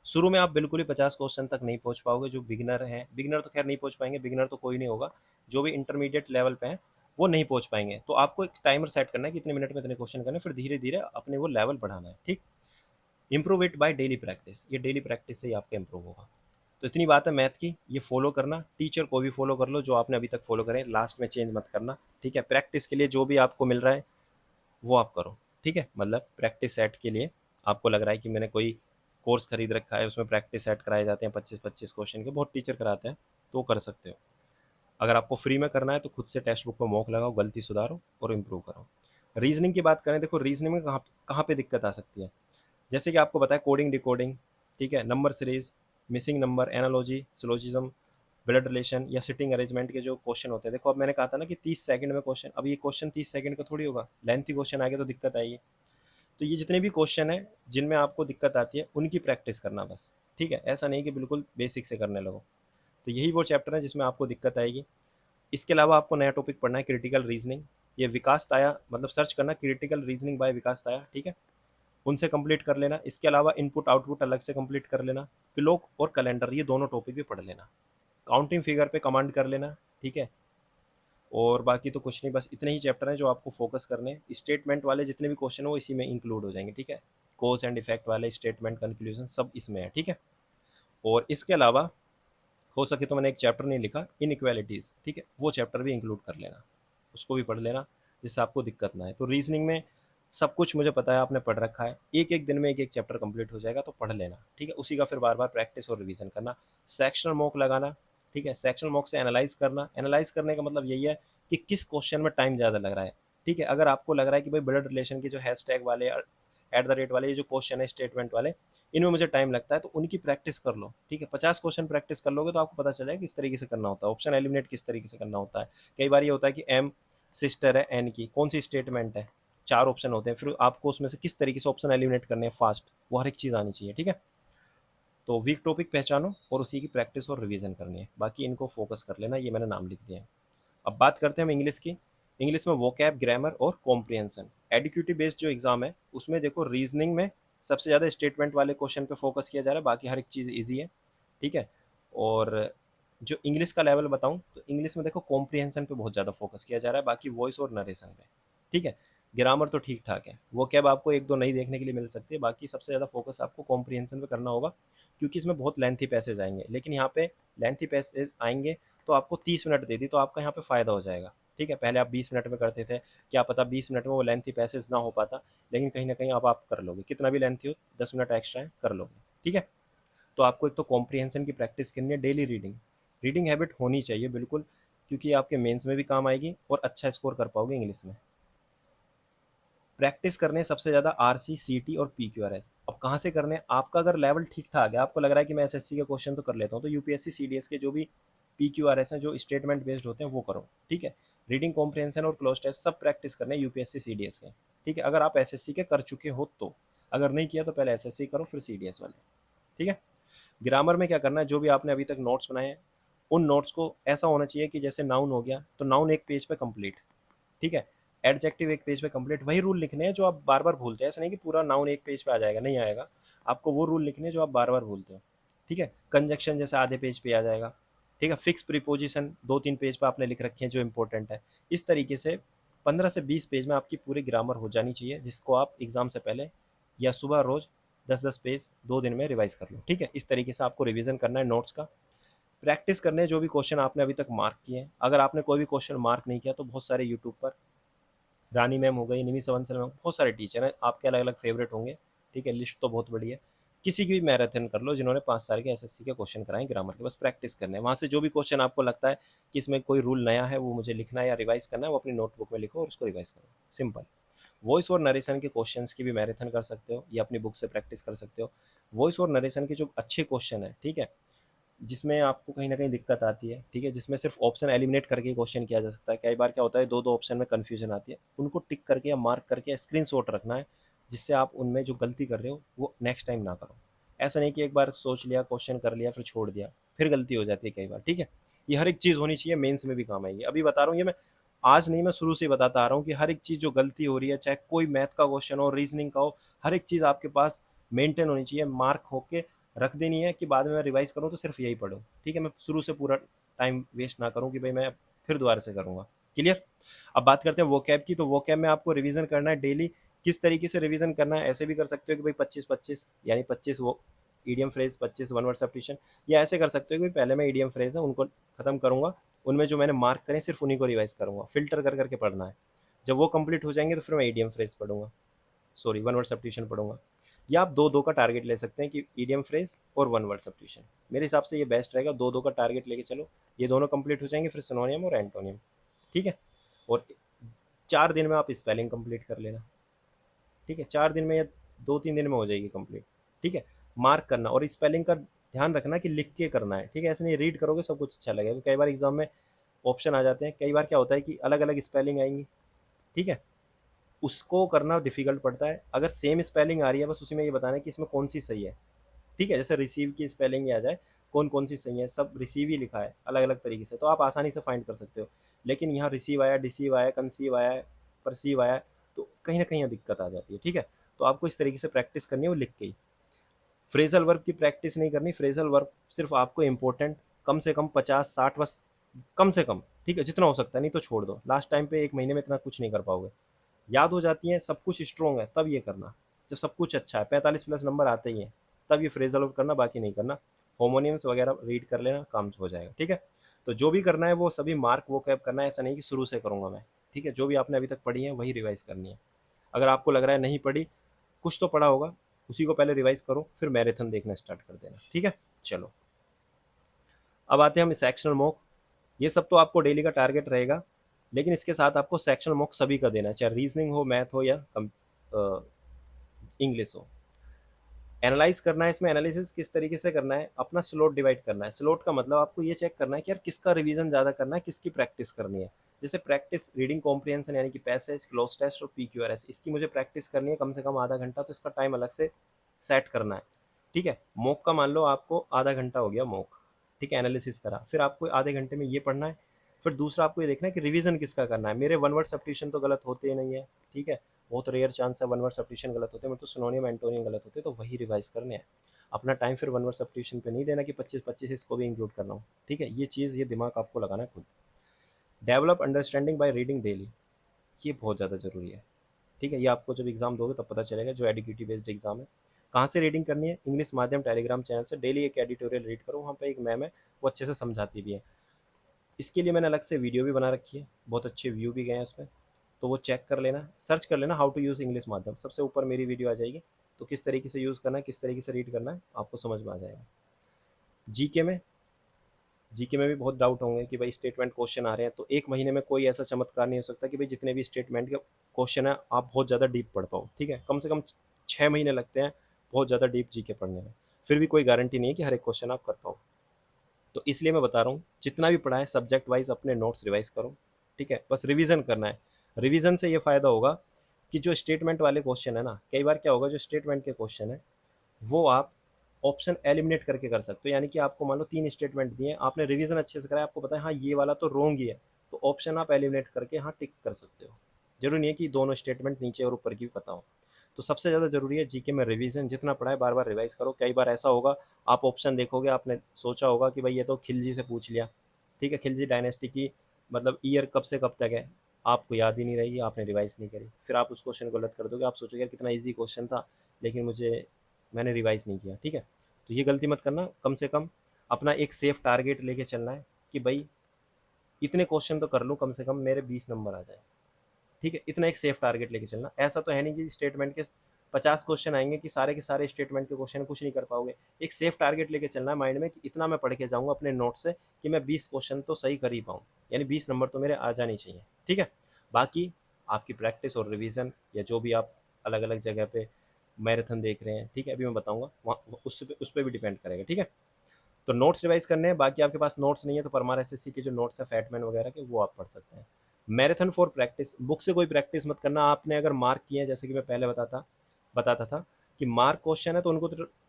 शुरू में आप बिल्कुल ही 50 क्वेश्चन तक नहीं पहुंच पाओगे। जो बिगिनर हैं, बिगिनर तो खैर नहीं पहुंच पाएंगे, बिगिनर तो कोई नहीं होगा। जो भी इंटरमीडिएट लेवल पे हैं वो नहीं पहुंच पाएंगे। तो आपको एक टाइमर सेट करना है कि इतने मिनट में इतने क्वेश्चन करने, फिर धीरे धीरे अपने वो लेवल बढ़ाना है, ठीक। Improve it by daily practice, ये डेली प्रैक्टिस से ही आपका इंप्रूव होगा। तो इतनी बात है मैथ की, ये फॉलो करना। टीचर को भी फॉलो कर लो जो आपने अभी तक फॉलो करें, लास्ट में चेंज मत करना, ठीक है। प्रैक्टिस के लिए जो भी आपको मिल रहा है वो आप करो, ठीक है। मतलब प्रैक्टिस सेट के लिए आपको लग रहा है कि मैंने कोई कोर्स खरीद रखा है, उसमें प्रैक्टिस सेट कराए जाते हैं 25-25 क्वेश्चन के, बहुत टीचर कराते हैं, तो कर सकते हो। अगर आपको फ्री में करना है तो खुद से टेक्स्ट बुक पर मॉक लगाओ, गलती सुधारो और इम्प्रूव करो। रीजनिंग की बात करें, देखो रीजनिंग में कहाँ कहाँ पे दिक्कत आ सकती है। जैसे कि आपको बताया कोडिंग डिकोडिंग, ठीक है, number series, missing number, analogy, syllogism, blood relation या सिटिंग अरेंजमेंट के जो क्वेश्चन होते हैं। देखो अब मैंने कहा था ना कि 30 सेकंड में क्वेश्चन, अब ये क्वेश्चन 30 सेकंड का थोड़ी होगा, लेंथी क्वेश्चन आ गया तो दिक्कत आएगी। तो ये जितने भी क्वेश्चन हैं जिनमें आपको दिक्कत आती है उनकी प्रैक्टिस करना बस, ठीक है। ऐसा नहीं कि बिल्कुल बेसिक से करने लगो। तो यही वो चैप्टर है जिसमें आपको दिक्कत आएगी। इसके अलावा आपको नया टॉपिक पढ़ना है क्रिटिकल रीजनिंग। ये विकास ताया, मतलब सर्च करना क्रिटिकल रीजनिंग बाय विकास ताया, ठीक है। उनसे कंप्लीट कर लेना। इसके अलावा इनपुट आउटपुट अलग से कंप्लीट कर लेना। क्लॉक और कैलेंडर, ये दोनों टॉपिक भी पढ़ लेना। काउंटिंग फिगर पे कमांड कर लेना, ठीक है। और बाकी तो कुछ नहीं, बस इतने ही चैप्टर हैं जो आपको फोकस करने हैं। स्टेटमेंट वाले जितने भी क्वेश्चन हैं वो इसी में इंक्लूड हो जाएंगे, ठीक है। कोज एंड इफेक्ट वाले, स्टेटमेंट, कंक्लूजन, सब इसमें है, ठीक है। और इसके अलावा हो सके तो मैंने एक चैप्टर नहीं लिखा, इनइक्वालिटीज़, ठीक है, वो चैप्टर भी इंक्लूड कर लेना, उसको भी पढ़ लेना, जिससे आपको दिक्कत ना आए। तो रीजनिंग में सब कुछ मुझे पता है, आपने पढ़ रखा है। एक एक दिन में एक एक चैप्टर कंप्लीट हो जाएगा, तो पढ़ लेना, ठीक है। उसी का फिर बार बार प्रैक्टिस और रिवीजन करना। सेक्शनल मॉक लगाना, ठीक है। सेक्शनल मॉक से एनालाइज करना। एनालाइज करने का मतलब यही है कि किस क्वेश्चन में टाइम ज़्यादा लग रहा है, ठीक है। अगर आपको लग रहा है कि भाई ब्लड रिलेशन के जो हैशटैग वाले, एट द रेट वाले, ये जो क्वेश्चन है स्टेटमेंट वाले, इनमें मुझे टाइम लगता है, तो उनकी प्रैक्टिस कर लो, ठीक है। 50 क्वेश्चन प्रैक्टिस कर लोगे तो आपको पता चल जाएगा किस तरीके से करना होता है, ऑप्शन एलिमिनेट किस तरीके से करना होता है। कई बार ये होता है कि एम सिस्टर है एन की, कौन सी स्टेटमेंट है, 4 ऑप्शन होते हैं, फिर आपको उसमें से किस तरीके से ऑप्शन एलिमिनेट करने हैं फास्ट, वो हर एक चीज़ आनी चाहिए, ठीक है। तो वीक टॉपिक पहचानो और उसी की प्रैक्टिस और रिवीजन करनी है, बाकी इनको फोकस कर लेना, ये मैंने नाम लिख दिया है। अब बात करते हैं हम इंग्लिश की। इंग्लिश में वोकैब, ग्रामर और कॉम्प्रिहेंशन। एडिक्यूटिव बेस्ड जो एग्जाम है उसमें देखो रीजनिंग में सबसे ज़्यादा स्टेटमेंट वाले क्वेश्चन पे फोकस किया जा रहा है, बाकी हर एक चीज़ ईजी है, ठीक है। और जो इंग्लिश का लेवल बताऊं तो इंग्लिश में देखो कॉम्प्रिहेंशन पे बहुत ज़्यादा फोकस किया जा रहा है, बाकी वॉइस और नरेशन पे, ठीक है। ग्रामर तो ठीक ठाक है, वो कैब आपको एक दो नई देखने के लिए मिल सकती है, बाकी सबसे ज़्यादा फोकस आपको कॉम्प्रिहेंशन पे करना होगा, क्योंकि इसमें बहुत लेंथी पैसेज आएंगे। लेकिन यहाँ पे लेंथी पैसेज आएंगे तो आपको 30 मिनट दे दी तो आपका यहाँ पे फ़ायदा हो जाएगा, ठीक है, पहले आप 20 मिनट में करते थे, क्या पता 20 मिनट में वो लेंथी पैसेज ना हो पाता, लेकिन कहीं ना कहीं अब आप कर लोगे, कितना भी लेंथी हो, 10 मिनट एक्स्ट्रा है कर लोगे। ठीक है, तो आपको एक तो कॉम्प्रिहेंशन की प्रैक्टिस करनी है, डेली रीडिंग, रीडिंग हैबिट होनी चाहिए बिल्कुल, क्योंकि ये आपके मेंस में भी काम आएगी और अच्छा स्कोर कर पाओगे इंग्लिश में। प्रैक्टिस करने सबसे ज़्यादा आरसी, सीटी और पीक्यूआरएस। अब कहाँ से करने, आपका अगर लेवल ठीक ठाक है, आपको लग रहा है कि मैं एसएससी के क्वेश्चन तो कर लेता हूँ, तो यूपीएससी सीडीएस के जो भी पीक्यूआरएस हैं, जो स्टेटमेंट बेस्ड होते हैं, वो करो। ठीक है, रीडिंग कॉम्प्रिहेंशन और क्लोज टेस्ट सब प्रैक्टिस करने यूपीएससी सीडीएस के। ठीक है, अगर आप एसएससी के कर चुके हो तो, अगर नहीं किया तो पहले एसएससी करो फिर सीडीएस वाले। ठीक है, ग्रामर में क्या करना है, जो भी आपने अभी तक नोट्स बनाए हैं, उन नोट्स को ऐसा होना चाहिए कि जैसे नाउन हो गया तो नाउन एक पेज पे कंप्लीट। ठीक है, एडजेक्टिव एक पेज पे कंप्लीट, वही रूल लिखने हैं जो आप बार बार भूलते हैं, ऐसा नहीं कि पूरा नाउन एक पेज पे आ जाएगा, नहीं आएगा, आपको वो रूल लिखने हैं जो आप बार बार भूलते हो। ठीक है, कंजक्शन जैसे आधे पेज पे आ जाएगा। ठीक है, फिक्स प्रीपोजिशन 2-3 पेज पे आपने लिख रखे हैं जो इंपॉर्टेंट है। इस तरीके से 15 से 20 पेज में आपकी पूरी ग्रामर हो जानी चाहिए, जिसको आप एग्जाम से पहले या सुबह रोज 10-10 पेज 2 दिन में रिवाइज कर लो। ठीक है, इस तरीके से आपको रिवीजन करना है नोट्स का। प्रैक्टिस करने हैं जो भी क्वेश्चन आपने अभी तक मार्क किए हैं, अगर आपने कोई भी क्वेश्चन मार्क नहीं किया तो बहुत सारे यूट्यूब पर, रानी मैम हो गई, निमी सवंसल मैम, बहुत सारे टीचर हैं, आपके अलग अलग फेवरेट होंगे। ठीक है, लिस्ट तो बहुत बड़ी है, किसी की भी मैराथन कर लो जिन्होंने 5 साल के एसएससी के क्वेश्चन कराए ग्रामर के, बस प्रैक्टिस करने हैं वहाँ से। जो भी क्वेश्चन आपको लगता है कि इसमें कोई रूल नया है वो मुझे लिखना है या रिवाइज करना है, वो अपनी नोटबुक में लिखो और उसको रिवाइज करो, सिंपल। वॉइस और नरेशन के क्वेश्चंस की भी मैराथन कर सकते हो या अपनी बुक से प्रैक्टिस कर सकते हो। वॉइस और नरेशन के जो अच्छे क्वेश्चन है, ठीक है, जिसमें आपको कहीं ना कहीं दिक्कत आती है, ठीक है, जिसमें सिर्फ ऑप्शन एलिमिनेट करके क्वेश्चन किया जा सकता है, कई बार क्या होता है दो दो ऑप्शन में कन्फ्यूजन आती है, उनको टिक करके या मार्क करके स्क्रीनशॉट रखना है, जिससे आप उनमें जो गलती कर रहे हो वो नेक्स्ट टाइम ना करो। ऐसा नहीं कि एक बार सोच लिया, क्वेश्चन कर लिया, फिर छोड़ दिया, फिर गलती हो जाती है कई बार। ठीक है, ये हर एक चीज़ होनी चाहिए, मेंस में भी काम आएगी। अभी बता रहा हूँ ये मैं आज नहीं, मैं शुरू से ही बताता आ रहा हूँ कि हर एक चीज़ जो गलती हो रही है, चाहे कोई मैथ का क्वेश्चन हो, रीजनिंग का हो, हर एक चीज़ आपके पास मेंटेन होनी चाहिए, मार्क होके रख देनी है कि बाद में मैं रिवाइज करूँ तो सिर्फ यही पढूँ। ठीक है, मैं शुरू से पूरा टाइम वेस्ट ना करूँ कि भाई मैं फिर दोबारा से करूँगा। क्लियर? अब बात करते हैं वोकैब की, तो वोकैब में आपको रिवीजन करना है डेली। किस तरीके से रिवीजन करना है, ऐसे भी कर सकते हो कि भाई 25-25 यानी 25 वो idiom phrase, 25 one word substitution, या ऐसे कर सकते हो कि पहले मैं ईडियम फ्रेज है उनको खत्म करूंगा, उनमें जो मैंने मार्क करें सिर्फ उन्हीं को रिवाइज करूंगा, फिल्टर कर करके पढ़ना है। जब वो कंप्लीट हो जाएंगे तो फिर मैं ईडियम फ्रेज पढ़ूंगा, सॉरी वन वर्ड सब्स्टिट्यूशन पढ़ूंगा। या आप दो दो का टारगेट ले सकते हैं कि ईडियम फ्रेज और वन वर्ड सब्स्टिट्यूशन, मेरे हिसाब से ये बेस्ट रहेगा, दो दो का टारगेट लेके चलो, ये दोनों कंप्लीट हो जाएंगे, फिर सिनोनियम और एंटोनियम। ठीक है, और 4 दिन में आप स्पेलिंग कंप्लीट कर लेना। ठीक है, 4 दिन में या 2-3 दिन में हो जाएगी कंप्लीट। ठीक है, मार्क करना और स्पेलिंग का ध्यान रखना कि लिख के करना है। ठीक है, ऐसे नहीं रीड करोगे सब कुछ अच्छा लगेगा, कई बार एग्जाम में ऑप्शन आ जाते हैं, कई बार क्या होता है कि अलग अलग स्पेलिंग आएंगी। ठीक है, उसको करना डिफिकल्ट पड़ता है, अगर सेम स्पेलिंग आ रही है बस उसी में ये बताना है कि इसमें कौन सी सही है। ठीक है, जैसे रिसीव की स्पेलिंग आ जाए, कौन कौन सी सही है, सब रिसीव ही लिखा है अलग अलग तरीके से, तो आप आसानी से फाइंड कर सकते हो। लेकिन यहाँ रिसीव आया, डिसीव आया, कंसीव आया, परसीव आया, तो कहीं ना कहीं यहाँ दिक्कत आ जाती है। ठीक है, तो आपको इस तरीके से प्रैक्टिस करनी है वो लिख के ही। फ्रेजल वर्ब की प्रैक्टिस नहीं करनी, फ्रेजल वर्ब सिर्फ आपको इंपॉर्टेंट कम से कम 50-60 बस, कम से कम। ठीक है, जितना हो सकता है, नहीं तो छोड़ दो, लास्ट टाइम पे 1 महीने में इतना कुछ नहीं कर पाओगे। याद हो जाती हैं, सब कुछ स्ट्रॉन्ग है तब ये करना, जब सब कुछ अच्छा है, 45 प्लस नंबर आते ही हैं, तब ये फ्रेजल वर्ब करना, बाकी नहीं करना। होमोनियम्स वगैरह रीड कर लेना, काम हो जाएगा। ठीक है, तो जो भी करना है वो सभी मार्क वो कैप करना है, ऐसा नहीं कि शुरू से करूंगा मैं। ठीक है, जो भी आपने अभी तक पढ़ी है वही रिवाइज करनी है। अगर आपको लग रहा है नहीं पढ़ी, कुछ तो पढ़ा होगा, उसी को पहले रिवाइज करो, फिर मैराथन देखना स्टार्ट कर देना। ठीक है, चलो अब आते हैं हम सेक्शनल मॉक। ये सब तो आपको डेली का टारगेट रहेगा, लेकिन इसके साथ आपको सेक्शनल मॉक सभी का देना है, चाहे रीजनिंग हो, मैथ हो या इंग्लिश हो। एनालाइज करना है, इसमें एनालिसिस किस तरीके से करना है, अपना स्लॉट डिवाइड करना है। स्लॉट का मतलब आपको ये चेक करना है कि यार किसका रिवीजन ज़्यादा करना है, किसकी प्रैक्टिस करनी है। जैसे प्रैक्टिस रीडिंग कॉम्प्रिहेंशन यानी कि पैसेज, क्लोज टेस्ट और पीक्यूआरएस, इसकी मुझे प्रैक्टिस करनी है कम से कम आधा घंटा, तो इसका टाइम अलग से सेट करना है। ठीक है, मॉक का मान लो आपको आधा घंटा हो गया मॉक, ठीक है, एनालिसिस करा, फिर आपको आधे घंटे में ये पढ़ना है। फिर दूसरा आपको ये देखना है कि रिवीजन किसका करना है। मेरे वन वर्ड सब्स्टिट्यूशन तो गलत होते ही नहीं है, ठीक है, बहुत रेयर चांस है वन वर्ड सब्स्टिट्यूशन गलत होते हैं, मतलब तो सिनोनियम एंटोनियम गलत होते हैं, तो वही रिवाइज करने हैं। अपना टाइम फिर वन वर्ड सब्स्टिट्यूशन पे नहीं देना कि 25-25 इसको भी इंक्लूड करना हो। ठीक है, ये चीज़, ये दिमाग आपको लगाना है खुद। Develop understanding by reading daily, ये बहुत ज़्यादा ज़रूरी है। ठीक है, ये आपको जब एग्जाम दोगे तब पता चलेगा, जो एडुकेटिव बेस्ड एग्जाम है। कहाँ से रीडिंग करनी है, इंग्लिश माध्यम टेलीग्राम चैनल से डेली एक एडिटोरियल रीड करो, वहाँ पे एक मैम है वो अच्छे से समझाती भी है। इसके लिए मैंने अलग से वीडियो भी बना रखी है, बहुत अच्छे व्यू भी गए हैं उसमें, तो वो चेक कर लेना, सर्च कर लेना हाउ टू यूज़ इंग्लिश माध्यम, सबसे ऊपर मेरी वीडियो आ जाएगी। तो किस तरीके से यूज़ करना है, किस तरीके से रीड करना है, आपको समझ में आ जाएगा। जीके में जीके में भी बहुत डाउट होंगे कि भाई स्टेटमेंट क्वेश्चन आ रहे हैं, तो एक महीने में कोई ऐसा चमत्कार नहीं हो सकता कि भाई जितने भी स्टेटमेंट के क्वेश्चन है आप बहुत ज़्यादा डीप पढ़ पाओ, ठीक है। कम से कम 6 महीने लगते हैं बहुत ज़्यादा डीप जीके पढ़ने में, फिर भी कोई गारंटी नहीं है कि हर एक क्वेश्चन आप कर पाओ। तो इसलिए मैं बता रहा हूँ जितना भी पढ़ा है सब्जेक्ट वाइज अपने नोट्स रिवाइज करो, ठीक है, बस रिवीजन करना है। रिवीजन से ये फ़ायदा होगा कि जो स्टेटमेंट वाले क्वेश्चन है ना, कई बार क्या होगा, जो स्टेटमेंट के क्वेश्चन है वो आप ऑप्शन एलिमिनेट करके कर सकते हो। यानी कि आपको मान लो 3 स्टेटमेंट दिए, आपने रिवीजन अच्छे से करा है, आपको पता है हाँ ये वाला तो रॉन्ग ही है, तो ऑप्शन आप एलिमिनेट करके हाँ टिक कर सकते हो। जरूरी नहीं है कि दोनों स्टेटमेंट नीचे और ऊपर की भी पता हो। तो सबसे ज़्यादा ज़रूरी है जीके में रिवीजन, जितना पढ़ा है बार बार रिवाइज करो। कई बार ऐसा होगा आप ऑप्शन देखोगे, आपने सोचा होगा कि भाई ये तो खिलजी से पूछ लिया, ठीक है, खिलजी डायनेस्टी की मतलब ईयर कब से कब तक है, आपको याद ही नहीं रहेगी, आपने रिवाइज नहीं करी, फिर आप उस क्वेश्चन को गलत कर दोगे, आप सोचोगे यार कितना ईजी क्वेश्चन था लेकिन मैंने रिवाइज नहीं किया, ठीक है। तो ये गलती मत करना, कम से कम अपना एक सेफ टारगेट लेके चलना है कि भाई इतने क्वेश्चन तो कर लूँ, कम से कम मेरे 20 नंबर आ जाए, ठीक है। इतना एक सेफ टारगेट लेके चलना। ऐसा तो है नहीं कि स्टेटमेंट के 50 क्वेश्चन आएंगे कि सारे के सारे स्टेटमेंट के क्वेश्चन कुछ नहीं कर पाओगे। एक सेफ टारगेट लेके चलना है माइंड में कि इतना मैं पढ़ के जाऊंगा अपने नोट से कि मैं 20 क्वेश्चन तो सही कर ही पाऊँ, यानी 20 नंबर तो मेरे आ जाने चाहिए, ठीक है। बाकी आपकी प्रैक्टिस और रिविजन या जो भी आप अलग अलग जगह पे मैराथन देख रहे हैं, ठीक है, अभी मैं बताऊंगा वहाँ उस पर भी डिपेंड करेगा, ठीक है। तो नोट्स रिवाइज करने हैं। बाकी आपके पास नोट्स नहीं है तो परमार एसएससी के जो नोट्स हैं फैटमैन वगैरह के, वो आप पढ़ सकते हैं। मैराथन फॉर प्रैक्टिस, बुक से कोई प्रैक्टिस मत करना। आपने अगर मार्क किए हैं, जैसे कि मैं पहले बताता था कि मार्क क्वेश्चन है तो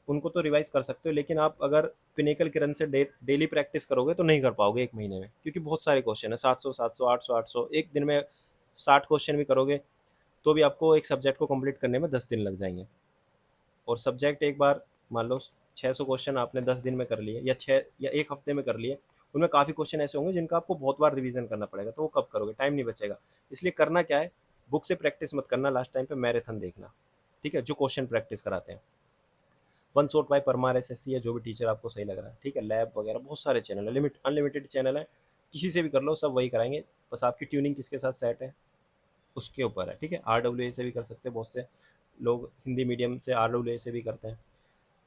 उनको तो रिवाइज कर सकते हो, लेकिन आप अगर पिनेकल किरण से डेली प्रैक्टिस करोगे तो नहीं कर पाओगे एक महीने में, क्योंकि बहुत सारे क्वेश्चन है, 700 700 800 800, एक दिन में 60 क्वेश्चन भी करोगे तो भी आपको एक सब्जेक्ट को कंप्लीट करने में 10 दिन लग जाएंगे। और सब्जेक्ट एक बार मान लो 600 क्वेश्चन आपने 10 दिन में कर लिए या 1 हफ्ते में कर लिए, उनमें काफ़ी क्वेश्चन ऐसे होंगे जिनका आपको बहुत बार रिवीजन करना पड़ेगा, तो वो कब करोगे, टाइम नहीं बचेगा। इसलिए करना क्या है, बुक से प्रैक्टिस मत करना, लास्ट टाइम पे मैराथन देखना, ठीक है, जो क्वेश्चन प्रैक्टिस कराते हैं। One shot bye Parmar SSC है, जो भी टीचर आपको सही लग रहा है, ठीक है। लैब वगैरह बहुत सारे चैनल है, अनलिमिटेड चैनल है, किसी से भी कर लो, सब वही कराएंगे। बस आपकी ट्यूनिंग किसके साथ सेट है उसके ऊपर है, ठीक है। RWA से भी कर सकते हैं, बहुत से लोग हिंदी मीडियम से RWA से भी करते हैं।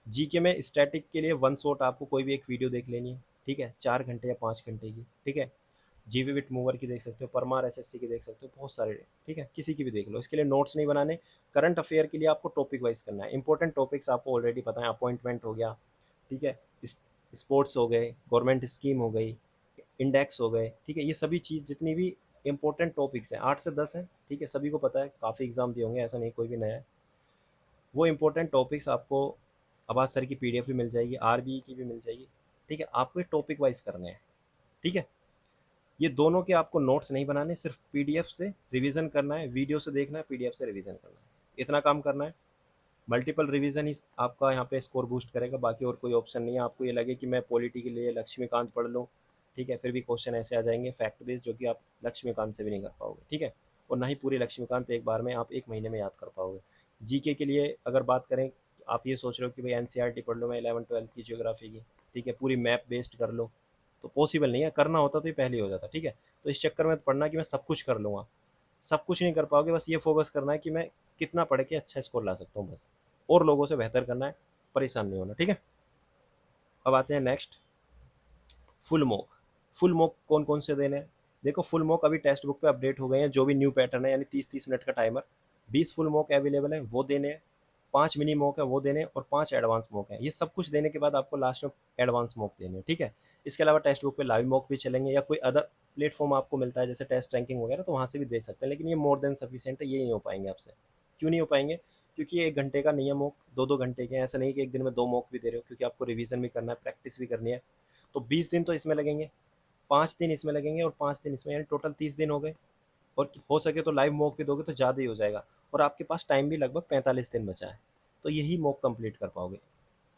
जीके में स्टैटिक के लिए वन शॉट आपको कोई भी एक वीडियो देख लेनी है, ठीक है, 4 घंटे या 5 घंटे की, ठीक है। जीवी विट मूवर की देख सकते हो, परमार एसएससी की देख सकते हो, बहुत सारे, ठीक है, किसी की भी देख लो। इसके लिए नोट्स नहीं बनाने। करंट अफेयर के लिए आपको टॉपिक वाइज करना है, इंपॉर्टेंट टॉपिक्स आपको ऑलरेडी पता है, अपॉइंटमेंट हो गया, ठीक है, स्पोर्ट्स हो गए, गवर्नमेंट स्कीम हो गई, इंडेक्स हो गए, ठीक है, ये सभी चीज़ जितनी भी इंपॉर्टेंट टॉपिक्स हैं 8 से 10 हैं, ठीक है, सभी को पता है, काफ़ी एग्जाम दिए होंगे, ऐसा नहीं कोई भी नया है। वो इंपॉर्टेंट टॉपिक्स आपको आवाज सर की पीडीएफ भी मिल जाएगी, आरबीई की भी मिल जाएगी, ठीक है। आपको ये टॉपिक वाइज करने हैं, ठीक है। ये दोनों के आपको नोट्स नहीं बनाने, सिर्फ पीडीएफ से रिवीजन करना है, वीडियो से देखना है, पीडीएफ से रिवीजन करना है, इतना काम करना है। मल्टीपल रिवीजन ही आपका यहाँ पे स्कोर बूस्ट करेगा, बाकी और कोई ऑप्शन नहीं है। आपको ये लगे कि मैं पॉलिटी के लिए लक्ष्मीकांत पढ़ लूँ, ठीक है, फिर भी क्वेश्चन ऐसे आ जाएंगे फैक्ट बेस्ड जो कि आप लक्ष्मीकांत से भी नहीं कर पाओगे, ठीक है। और ना ही पूरी लक्ष्मीकांत एक बार में आप एक महीने में याद कर पाओगे। जीके के लिए अगर बात करें, आप ये सोच रहे हो कि भाई एनसीईआरटी पढ़ लो मैं 11th 12th की ज्योग्राफी की, ठीक है, पूरी मैप बेस्ड कर लो, तो पॉसिबल नहीं है। करना होता तो ये पहले ही हो जाता, ठीक है। तो इस चक्कर में पढ़ना कि मैं सब कुछ कर लूँगा, सब कुछ नहीं कर पाओगे। बस ये फोकस करना है कि मैं कितना पढ़ के अच्छा स्कोर ला सकता हूँ, बस, और लोगों से बेहतर करना है, परेशान नहीं होना, ठीक है। अब आते हैं next, full mock. Full mock कौन कौन से देने हैं, देखो फुल मॉक अभी टेक्स्ट बुक पे अपडेट हो गए हैं, जो भी न्यू पैटर्न है, यानी 30-30 मिनट का टाइमर, 20 फुल मॉक अवेलेबल है, वो देने हैं। 5 मिनी मॉक है वो देने हैं, और 5 एडवांस मॉक है। ये सब कुछ देने के बाद आपको लास्ट में एडवांस मॉक देने हैं, ठीक है। इसके अलावा टेक्स्ट बुक पे लाइव मॉक भी चलेंगे, या कोई अदर प्लेटफॉर्म आपको मिलता है जैसे टेस्ट रैंकिंग वगैरह, तो वहाँ से भी दे सकते हैं, लेकिन ये मोर देन सफिशियंट है, ये नहीं हो पाएंगे आपसे। क्यों नहीं हो पाएंगे, क्योंकि ये 1 घंटे का नियम मॉक 2-2 घंटे के हैं, ऐसा नहीं कि एक दिन में 2 मॉक भी दे रहे हो, क्योंकि आपको रिवीजन भी करना है, प्रैक्टिस भी करनी है। तो 20 दिन तो इसमें लगेंगे, 5 दिन इसमें लगेंगे, और 5 दिन इसमें, यानी टोटल 30 दिन हो गए। और हो सके तो लाइव मॉक भी दोगे तो ज़्यादा ही हो जाएगा, और आपके पास टाइम भी लगभग 45 दिन बचा है, तो यही मॉक कंप्लीट कर पाओगे,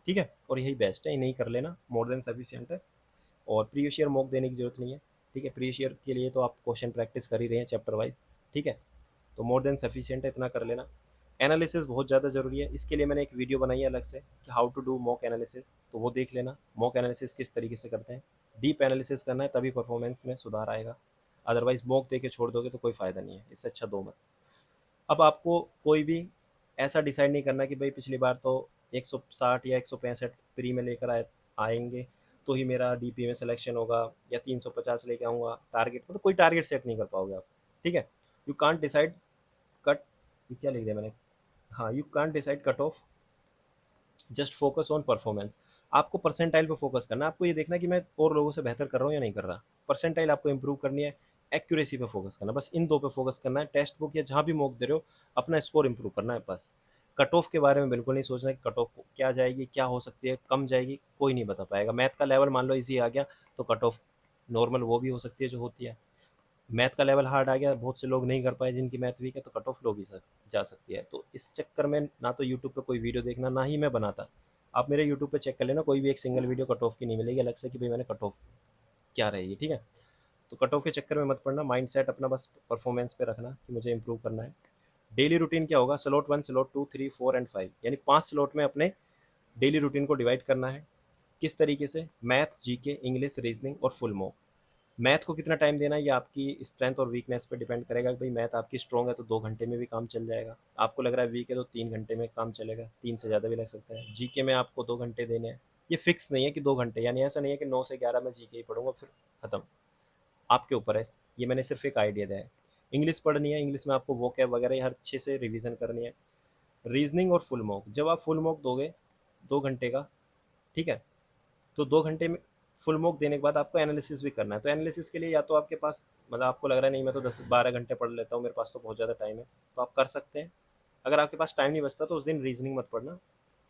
ठीक है। और यही बेस्ट है, नहीं कर लेना, मोर देन सफिशियंट है। और प्रीवियस ईयर मॉक देने की जरूरत नहीं है, ठीक है। प्रीवियस ईयर के लिए तो आप क्वेश्चन प्रैक्टिस कर ही रहे हैं चैप्टर वाइज, ठीक है, तो मोर देन सफिशियंट है, इतना कर लेना। एनालिसिस बहुत ज़्यादा ज़रूरी है, इसके लिए मैंने एक वीडियो बनाई है अलग से कि how to do mock analysis, तो वो देख लेना, मॉक एनालिसिस किस तरीके से करते हैं। डीप एनालिसिस करना है तभी परफॉर्मेंस में सुधार आएगा, अदरवाइज मॉक दे के छोड़ दोगे तो कोई फ़ायदा नहीं है, इससे अच्छा दो मत। अब आपको कोई भी ऐसा डिसाइड नहीं करना कि भाई पिछली बार तो 160 या 165 प्री में लेकर आएंगे तो ही मेरा डीपी में सिलेक्शन होगा, या 350 लेके आऊँगा टारगेट, मतलब कोई टारगेट सेट नहीं कर पाओगे आप, ठीक है। यू कांट डिसाइड कट, ये क्या लिख दिया मैंने, हाँ, you can't decide cut off, just focus on performance. आपको परसेंटाइल पे फोकस करना है, आपको ये देखना है कि मैं और लोगों से बेहतर कर रहा हूँ या नहीं कर रहा, परसेंटाइल आपको इंप्रूव करनी है, एक्यूरेसी पे फोकस करना है, बस इन दो पे फोकस करना है। टेक्स्ट बुक या जहाँ भी मॉक दे रहे हो अपना स्कोर इंप्रूव करना है बस। कट ऑफ के बारे में बिल्कुल नहीं सोचना कि कट ऑफ क्या जाएगी, क्या हो सकती है, कम जाएगी, कोई नहीं बता पाएगा। मैथ का लेवल मान लो इजी आ गया तो कट ऑफ नॉर्मल वो भी हो सकती है जो होती है। मैथ का लेवल हार्ड आ गया, बहुत से लोग नहीं कर पाए जिनकी मैथ वीक है, तो कट ऑफ लो भी जा सकती है। तो इस चक्कर में ना तो यूट्यूब पे कोई वीडियो देखना, ना ही मैं बनाता। आप मेरे यूट्यूब पे चेक कर लेना, कोई भी एक सिंगल वीडियो कट ऑफ की नहीं मिलेगी अलग से कि भाई मैंने कट ऑफ क्या रहेगी, ठीक है। तो कट ऑफ के चक्कर में मत पड़ना, माइंड सेट अपना बस परफॉर्मेंस पे रखना कि मुझे इंप्रूव करना है। डेली रूटीन क्या होगा, स्लॉट 1, स्लॉट 2, 3, 4 एंड 5, यानी 5 स्लॉट में अपने डेली रूटीन को डिवाइड करना है। किस तरीके से, मैथ, जीके, इंग्लिश, रीजनिंग और फुल मॉक। मैथ को कितना टाइम देना है ये आपकी स्ट्रेंथ और वीकनेस पे डिपेंड करेगा कि भाई मैथ आपकी स्ट्रॉन्ग है तो 2 घंटे में भी काम चल जाएगा, आपको लग रहा है वीक है तो 3 घंटे में काम चलेगा, 3 से ज़्यादा भी लग सकता है। जीके में आपको 2 घंटे देने हैं, ये फिक्स नहीं है कि 2 घंटे, यानी ऐसा नहीं है कि 9 से 11 में जीके ही पढ़ूंगा फिर खत्म, आपके ऊपर है। ये मैंने सिर्फ एक आइडिया दिया है। इंग्लिश पढ़नी है, इंग्लिश में आपको वोकैब वगैरह हर अच्छे से रिवीजन करनी है। रीजनिंग और फुल मॉक, जब आप फुल मॉक दोगे 2 घंटे का, ठीक है, तो 2 घंटे में फुल मॉक देने के बाद आपको एनालिसिस भी करना है। तो एनालिसिस के लिए या तो आपके पास, मतलब आपको लग रहा है नहीं मैं तो 10 12 घंटे पढ़ लेता हूँ, मेरे पास तो बहुत ज़्यादा टाइम है, तो आप कर सकते हैं। अगर आपके पास टाइम नहीं बचता तो उस दिन रीजनिंग मत पढ़ना,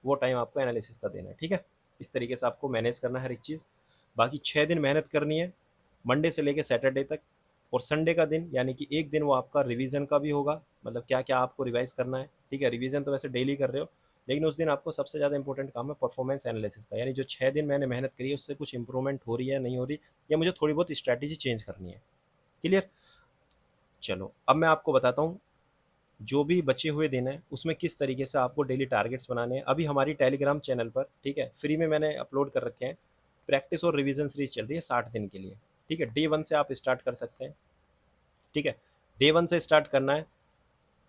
वो टाइम आपको एनालिसिस का देना है, ठीक है। इस तरीके से आपको मैनेज करना है हर एक चीज़। बाकी 6 दिन मेहनत करनी है, मंडे से लेकर सैटरडे तक। और संडे का दिन यानी कि एक दिन वो आपका रिवीजन का भी होगा, मतलब क्या क्या आपको रिवाइज करना है, ठीक है। रिवीजन तो वैसे डेली कर रहे हो, लेकिन उस दिन आपको सबसे ज़्यादा इंपॉर्टेंट काम है परफॉर्मेंस एनालिसिस का, यानी जो 6 दिन मैंने मेहनत करी है उससे कुछ इंप्रूवमेंट हो रही है नहीं हो रही, या मुझे थोड़ी बहुत स्ट्रैटेजी चेंज करनी है। क्लियर। चलो अब मैं आपको बताता हूँ जो भी बचे हुए दिन है उसमें किस तरीके से आपको डेली टारगेट्स बनाने हैं। अभी हमारी टेलीग्राम चैनल पर, ठीक है, फ्री में मैंने अपलोड कर रखे हैं, प्रैक्टिस और रिवीजन सीरीज चल रही है 60 दिन के लिए, ठीक है। डे 1 से आप स्टार्ट कर सकते हैं, ठीक है। डे 1 से स्टार्ट करना है।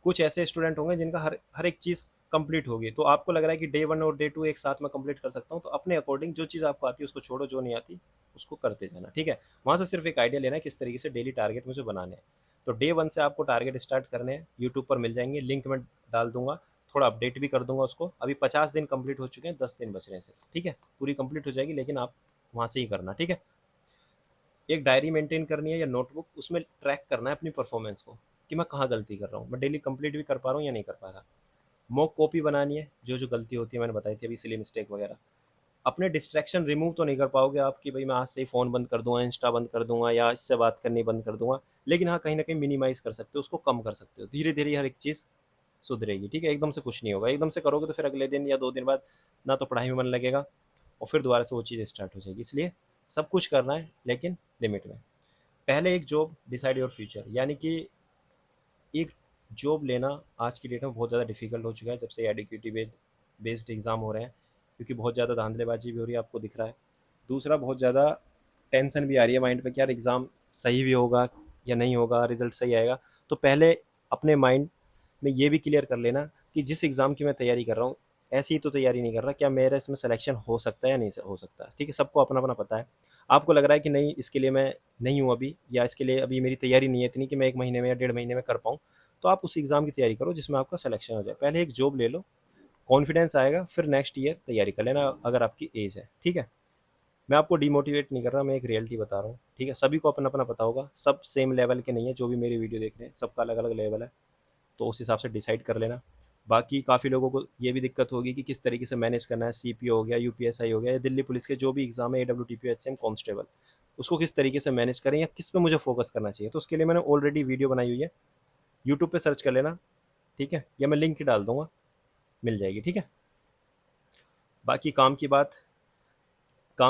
कुछ ऐसे स्टूडेंट होंगे जिनका हर हर एक चीज़ कंप्लीट होगी, तो आपको लग रहा है कि डे 1 और डे 2 एक साथ में कंप्लीट कर सकता हूँ, तो अपने अकॉर्डिंग जो चीज़ आपको आती है उसको छोड़ो, जो नहीं आती उसको करते जाना, ठीक है। वहाँ से सिर्फ एक आइडिया लेना है किस तरीके से डेली टारगेट मुझे बनाने हैं। तो डे 1 से आपको टारगेट स्टार्ट करने हैं, यूट्यूब पर मिल जाएंगे, लिंक मैं डाल दूंगा, थोड़ा अपडेट भी कर दूंगा उसको। अभी 50 दिन कंप्लीट हो चुके हैं, 10 दिन बच रहे हैं सिर्फ, ठीक है। पूरी कंप्लीट हो जाएगी, लेकिन आप वहाँ से ही करना, ठीक है। एक डायरी मेंटेन करनी है या नोटबुक, उसमें ट्रैक करना है अपनी परफॉर्मेंस को कि मैं कहाँ गलती कर रहा हूँ, मैं डेली कंप्लीट भी कर पा रहा हूँ या नहीं कर पा रहा। मॉक कॉपी बनानी है, जो जो गलती होती है मैंने बताई थी अभी, सिली मिस्टेक वगैरह। अपने डिस्ट्रैक्शन रिमूव तो नहीं कर पाओगे आप कि भाई मैं आज से ही फ़ोन बंद कर दूंगा, इंस्टा बंद कर दूंगा, या इससे बात करनी बंद कर दूंगा, लेकिन हाँ कहीं ना कहीं मिनिमाइज कर सकते हो, उसको कम कर सकते हो, धीरे धीरे हर एक चीज़ सुधरेगी, ठीक है। एकदम से कुछ नहीं होगा, एकदम से करोगे तो फिर अगले दिन या 2 दिन बाद ना तो पढ़ाई में मन लगेगा, और फिर दोबारा से वो चीज़ स्टार्ट हो जाएगी। इसलिए सब कुछ करना है लेकिन लिमिट में। पहले एक जॉब, डिसाइड योर फ्यूचर, यानी कि एक जॉब लेना आज की डेट में बहुत ज़्यादा डिफिकल्ट हो चुका है जब से एडिक्यूटी बेस्ड एग्ज़ाम हो रहे हैं, क्योंकि बहुत ज़्यादा धांधलेबाजी भी हो रही है, आपको दिख रहा है। दूसरा, बहुत ज़्यादा टेंशन भी आ रही है माइंड पे कि यार एग्ज़ाम सही भी होगा या नहीं होगा, रिजल्ट सही आएगा। तो पहले अपने माइंड में ये भी क्लियर कर लेना कि जिस एग्ज़ाम की मैं तैयारी कर रहा हूँ, ऐसी ही तो तैयारी नहीं कर रहा, क्या मेरा इसमें सिलेक्शन हो सकता है या नहीं हो सकता है, ठीक है। सबको अपना अपना पता है। आपको लग रहा है कि नहीं इसके लिए मैं नहीं हूँ अभी, या इसके लिए अभी मेरी तैयारी नहीं है इतनी कि मैं 1 महीने में या 1.5 महीने में कर पाऊँ, तो आप उस एग्ज़ाम की तैयारी करो जिसमें आपका सिलेक्शन हो जाए। पहले एक जॉब ले लो, कॉन्फिडेंस आएगा, फिर नेक्स्ट ईयर तैयारी कर लेना अगर आपकी एज है, ठीक है। मैं आपको डिमोटिवेट नहीं कर रहा, मैं एक रियलिटी बता रहा हूँ, ठीक है। सभी को अपना अपना पता होगा, सब सेम लेवल के नहीं है, जो भी मेरी वीडियो देख रहे हैं सबका अलग अलग लेवल है, तो उस हिसाब से डिसाइड कर लेना। बाकी काफ़ी लोगों को ये भी दिक्कत होगी कि किस तरीके से मैनेज करना है, सीपीओ हो गया, यूपीएसआई हो गया, या दिल्ली पुलिस के जो भी एग्जाम है, एडब्ल्यूटीपी, एचसीएम, कांस्टेबल, उसको किस तरीके से मैनेज करें या किस पे मुझे फोकस करना चाहिए। तो उसके लिए मैंने ऑलरेडी वीडियो बनाई हुई है, यूट्यूब पे सर्च कर लेना, ठीक है, या मैं लिंक ही डाल दूंगा, मिल जाएगी, ठीक है। बाकी काम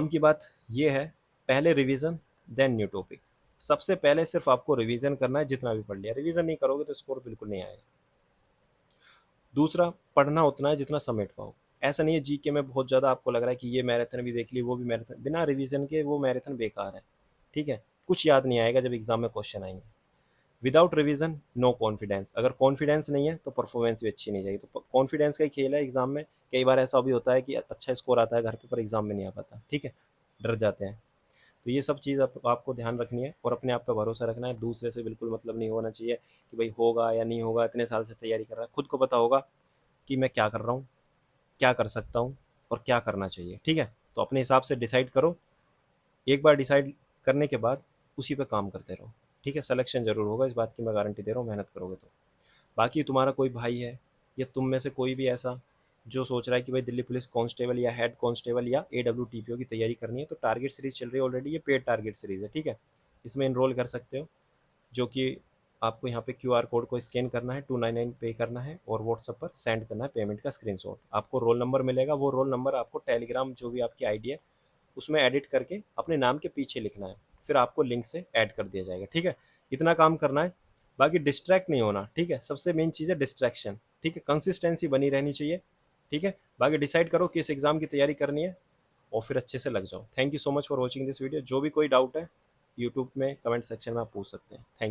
की बात ये है, पहले रिवीजन देन न्यू टॉपिक। सबसे पहले सिर्फ आपको रिवीजन करना है, जितना भी पढ़ लिया, रिवीजन नहीं करोगे तो स्कोर बिल्कुल नहीं आएगा। दूसरा, पढ़ना उतना है जितना समेट पाओ। ऐसा नहीं है जीके में बहुत ज़्यादा आपको लग रहा है कि ये मैराथन भी देख ली, वो भी मैराथन, बिना रिवीजन के वो मैराथन बेकार है। ठीक है, कुछ याद नहीं आएगा जब एग्जाम में क्वेश्चन आएंगे। विदाउट रिवीजन नो कॉन्फिडेंस, अगर कॉन्फिडेंस नहीं है तो परफॉर्मेंस भी अच्छी नहीं जाएगी। तो कॉन्फिडेंस का ही खेल है एग्जाम में। कई बार ऐसा भी होता है कि अच्छा स्कोर आता है घर पे पर एग्जाम में नहीं आ पाता। ठीक है, डर जाते हैं। तो ये सब चीज़ आपको ध्यान रखनी है और अपने आप पे भरोसा रखना है। दूसरे से बिल्कुल मतलब नहीं होना चाहिए कि भाई होगा या नहीं होगा, इतने साल से तैयारी कर रहा है। खुद को पता होगा कि मैं क्या कर रहा हूँ, क्या कर सकता हूँ और क्या करना चाहिए। ठीक है, तो अपने हिसाब से डिसाइड करो। एक बार डिसाइड करने के बाद उसी पे काम करते रहो। ठीक है, सिलेक्शन ज़रूर होगा, इस बात की मैं गारंटी दे रहा हूँ, मेहनत करोगे तो। बाकी तुम्हारा कोई भाई है या तुम में से कोई भी ऐसा जो सोच रहा है कि भाई दिल्ली पुलिस कांस्टेबल या हेड कांस्टेबल या AWTPO की तैयारी करनी है, तो टारगेट सीरीज चल रही है ऑलरेडी, ये पेड टारगेट सीरीज है। ठीक है, इसमें इनरोल कर सकते हो। जो कि आपको यहाँ पे QR कोड को स्कैन करना है, 299 पे करना है और व्हाट्सएप पर सेंड करना है पेमेंट का स्क्रीनशॉट। आपको रोल नंबर मिलेगा, वो रोल नंबर आपको टेलीग्राम जो भी आपकी आईडी है उसमें एडिट करके अपने नाम के पीछे लिखना है, फिर आपको लिंक से ऐड कर दिया जाएगा। ठीक है, इतना काम करना है। बाकी डिस्ट्रैक्ट नहीं होना। ठीक है, सबसे मेन चीज़ है डिस्ट्रैक्शन। ठीक है, कंसिस्टेंसी बनी रहनी चाहिए। ठीक है, बाकी डिसाइड करो किस एग्ज़ाम की तैयारी करनी है और फिर अच्छे से लग जाओ। Thank you so much for watching this video. जो भी कोई डाउट है यूट्यूब में कमेंट सेक्शन में आप पूछ सकते हैं। थैंक